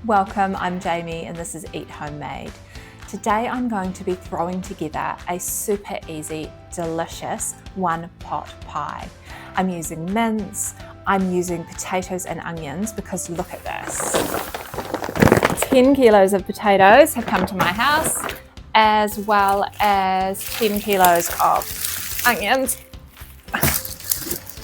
Welcome, I'm Jamie and this is Eat Homemade. Today I'm going to be throwing together a super easy, delicious one-pot pie. I'm using mince, I'm using potatoes and onions because look at this. 10 kilos of potatoes have come to my house, as well as 10 kilos of onions.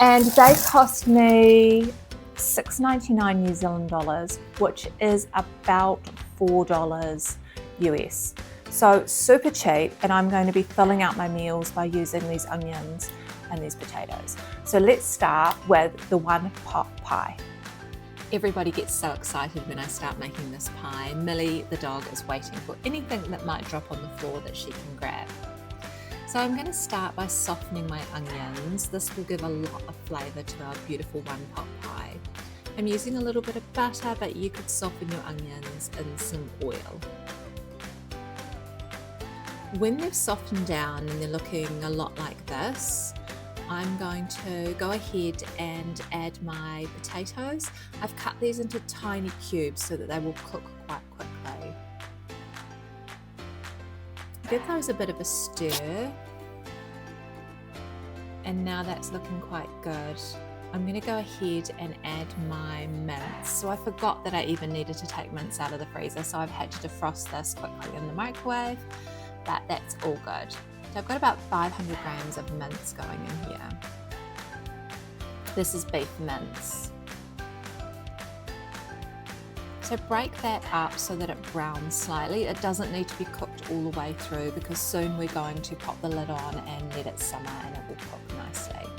And they cost me $6.99 New Zealand dollars, which is about $4 US. So super cheap, and I'm going to be filling out my meals by using these onions and these potatoes. So let's start with the one pot pie. Everybody gets so excited when I start making this pie. Millie, the dog, is waiting for anything that might drop on the floor that she can grab. So I'm going to start by softening my onions. This will give a lot of flavour to our beautiful one pot pie. I'm using a little bit of butter, but you could soften your onions in some oil. When they've softened down and they're looking a lot like this, I'm going to go ahead and add my potatoes. I've cut these into tiny cubes so that they will cook quite quickly. Give those a bit of a stir. And now that's looking quite good. I'm going to go ahead and add my mince. So I forgot that I even needed to take mince out of the freezer, so I've had to defrost this quickly in the microwave, but that's all good. So I've got about 500 grams of mince going in here. This is beef mince. So break that up so that it browns slightly. It doesn't need to be cooked all the way through because soon we're going to pop the lid on and let it simmer and it will cook nicely.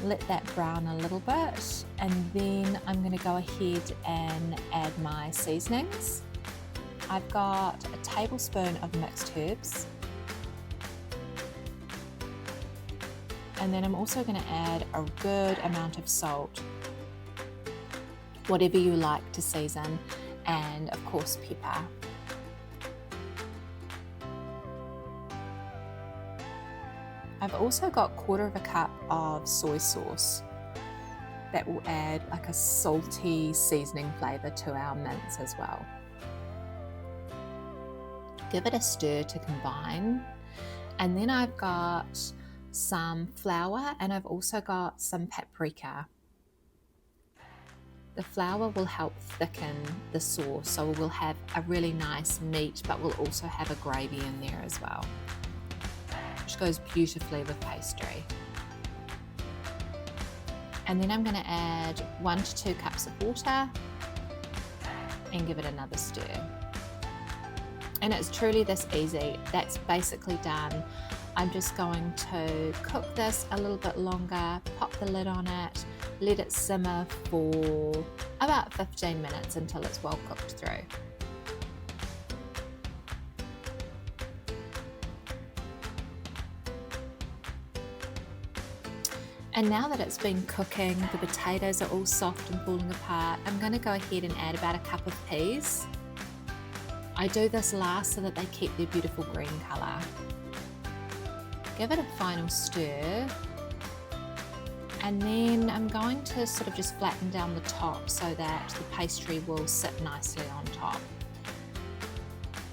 Let that brown a little bit, and then I'm going to go ahead and add my seasonings. I've got a tablespoon of mixed herbs, and then I'm also going to add a good amount of salt, whatever you like to season, and of course pepper. I've also got 1/4 cup of soy sauce that will add like a salty seasoning flavour to our mince as well. Give it a stir to combine, and then I've got some flour and I've also got some paprika. The flour will help thicken the sauce, so we'll have a really nice meat, but we'll also have a gravy in there as well, which goes beautifully with pastry. And then I'm going to add 1 to 2 cups of water and give it another stir. And it's truly this easy. That's basically done. I'm just going to cook this a little bit longer, pop the lid on it, let it simmer for about 15 minutes until it's well cooked through. And now that it's been cooking, the potatoes are all soft and falling apart, I'm going to go ahead and add about 1 cup of peas. I do this last so that they keep their beautiful green colour. Give it a final stir, and then I'm going to sort of just flatten down the top so that the pastry will sit nicely on top.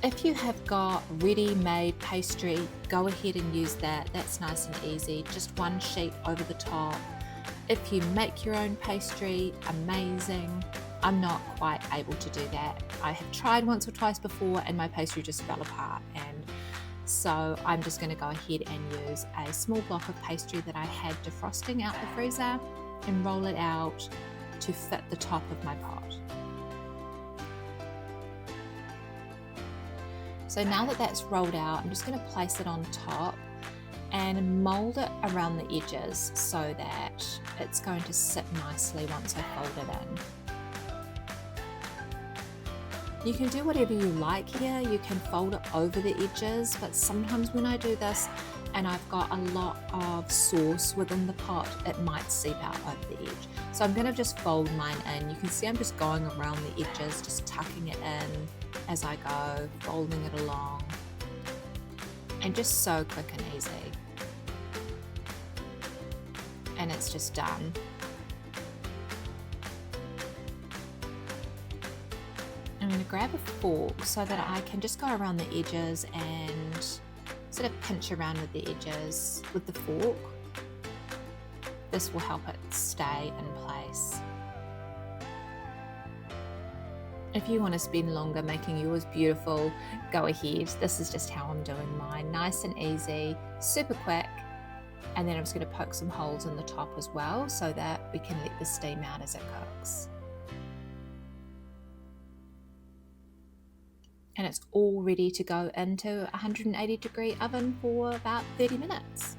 If you have got ready-made pastry, go ahead and use that. That's nice and easy, just one sheet over the top. If you make your own pastry, amazing. I'm not quite able to do that. I have tried once or twice before and my pastry just fell apart, and so I'm just going to go ahead and use a small block of pastry that I had defrosting out the freezer and roll it out to fit the top of my pot. So now that that's rolled out, I'm just going to place it on top and mold it around the edges so that it's going to sit nicely once I fold it in. You can do whatever you like here. You can fold it over the edges, but sometimes when I do this and I've got a lot of sauce within the pot, it might seep out over the edge. So I'm going to just fold mine in. You can see I'm just going around the edges, just tucking it in as I go, folding it along, and just so quick and easy. And it's just done. I'm going to grab a fork so that I can just go around the edges and sort of pinch around with the edges with the fork. This will help it stay in place. If you want to spend longer making yours beautiful, go ahead. This is just how I'm doing mine. Nice and easy, super quick. And then I'm just going to poke some holes in the top as well so that we can let the steam out as it cooks. And it's all ready to go into a 180-degree oven for about 30 minutes.